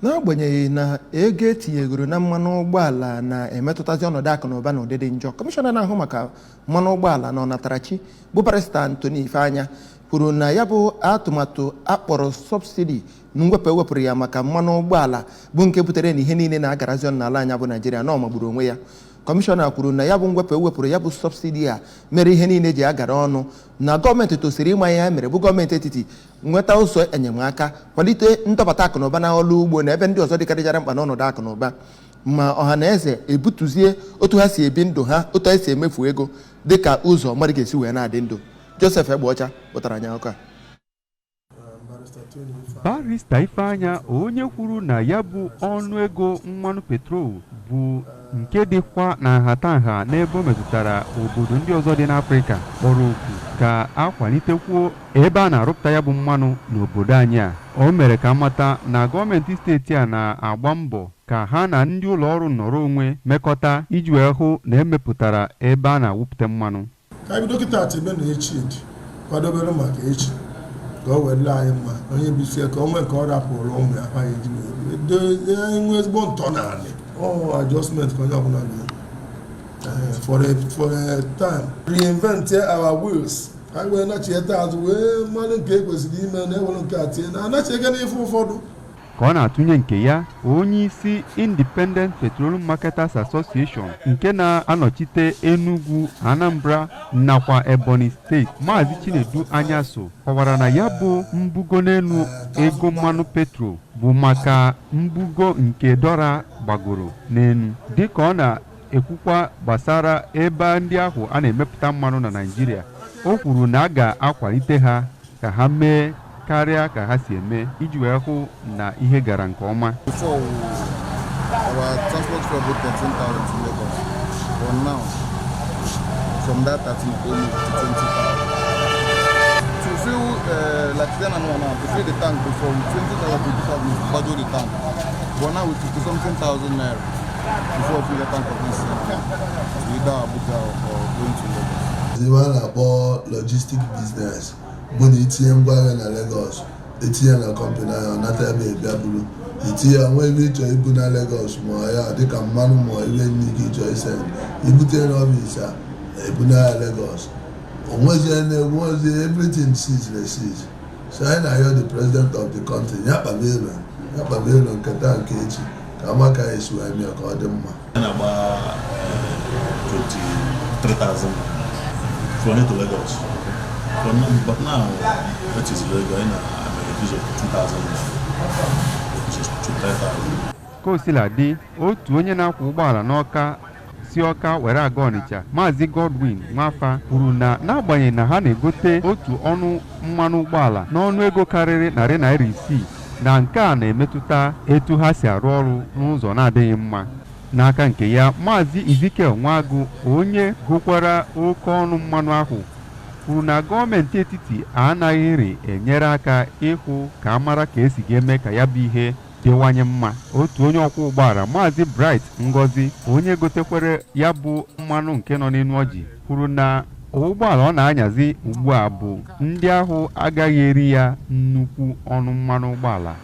N'agbanyeghị na ego etinyegoro na mmanụ ụgbọala na-emetụtazi ọnọdụ akụ na ụba na ụdịdị njọ, kọmishọna na-ahụ maka mmanụ ụgbọala na ọnatarachi bụ Barrister Anthony Ifeanya kwuru na ya bụ atụmatụ akpọrọ sọbsidi na mwepụ ewepụrụ ya maka mmanụ ụgbọala bụ nke butere na ihe niile na-agarazi ọnụ n'ala anya bụ Naịjirịa na ọ magburu onwe ya. Kọmishọna kwuru na ya bụ mwepụ ewepụrụ ya bụ sọbsidi a mere ihe niile ji agara ọnụ na gọọmenti tosiri ịma ya mere bụ gọọmenti etiti nweta ụzọ enyemaka kwalite ndọbata akụnụba na ọrụ ugbo na ebe ndị ọzọ dịkarịchara mkpa n'ọnọdụ akụnụba ma ọha na eze ebutuzie otu ha si ebi ndụ ha otu ha si emefu ego dịka ụzọ mmadụ ga-esi wee na-adị ndụ. Joseph Egbeọcha pụtara anya akụkọ a. Barrister Ifeanya onye kwuru na ya bụ ọnụego mmanụ petrol bụ nke dịkwa na nhatanha n'ebe o metụtara obodo ndị ọzọ dị n'Afrịka kpọrọ oku ka akwalitekwuo ebe a na-arụpụta ya bụ mmanụ n'obodo anyị a. O mere ka mata na gọọmenti steeti a na-agba mbọ ka ha na ndị ụlọ ọrụ nnọrọ onwe mekọta iji wee hụ na emepụtara ebe a na-awụpụta mmanụ. Ka anyị dọkịta atịbe na echi kwadobere maka echi ka o were anyị mma onye bisie ka o nwee nke ọ rapụrụ ụmụ ya ha eji nwe ezigbo ntọala adjustment ka onye ọbụla for a time reinvent our wheels anyị wee nachieta azụ wee mmanụ nke ekwesịrị ime na ewere nke atie na anachiega n'ife ụfọdụ. Ka ọ na-atụnye nke ya, onye isi Independent Petroleum Marketers Association nke na-anọchite Enugu, Anambra nakwa Ebonyi steeti Maazị Chinedu Anyaso kọwara na ya bụ mbugo n'elu ego mmanụ petrol bụ maka mbugo nke dọla gbagoro n'elu dịka ọ na-ekwukwa gbasara ebe ndị ahụ a na-emepụta mmanụ na Naịjirịa. O kwuru na a ga-akwalite ha ka ha mee karịa ka ha si eme iji wee hụ na ihe gara nke ọma. Our transport fare about 13,000 to Lagos. But now, from that 13 only to 20,000. To fill like then and now, to fill the tank before with 20,000 to 20,000 bado the tank. But now with 50-something thousand naira before fill the tank of this either Abuja or going to Lagos. The one about logistic business. But the ngwa na Lagos, na company anata ebe ebiabulu. Nwe ibe ịchọ ibu na Lagos ma ya dịka mmanụ ma ibe nni gị ịchọ ise ibute n'ọfịs a ebu na Lagos. Onwezi everything sees. So I na the president of the country ya kpabelo nketa nke echi ka amaka esi wee mee ka ọ dị mma. Na agba 23,000 from to Lagos. But now, that is legal in a use of 2,000, which is 2,000. Ka o sila dị, otu onye na-akwọ ụgbọala n'Ọka si Ọka were aga Ọnịcha, Maazị Godwin Nwafa kwuru na n'agbanyeghị na ha na-egote otu ọnụ mmanụ ụgbọala n'ọnụ ego karịrị $600 na nke a na-emetụta etu ha si arụ ọrụ n'ụzọ na-adịghị mma. N'aka nke ya, Maazị Ezekiel Nwagụ onye gụkwara oke ọnụ mmanụ ahụ kwuru na gọọmenti etiti anaghịrị enyere aka ịhụ ka amara ka esi ga-eme ka ya bụ ihe dịwanye mma. Otu onye ọkwọ ụgbọala Maazị Bright Ngozi onye gotekwere ya bụ mmanụ nke nọ n'elu ọjị kwuru na ụgbọala ọ na-anyazi ugbu a bụ ndị ahụ agaghị eri ya nnukwu ọnụ mmanụ ụgbọala.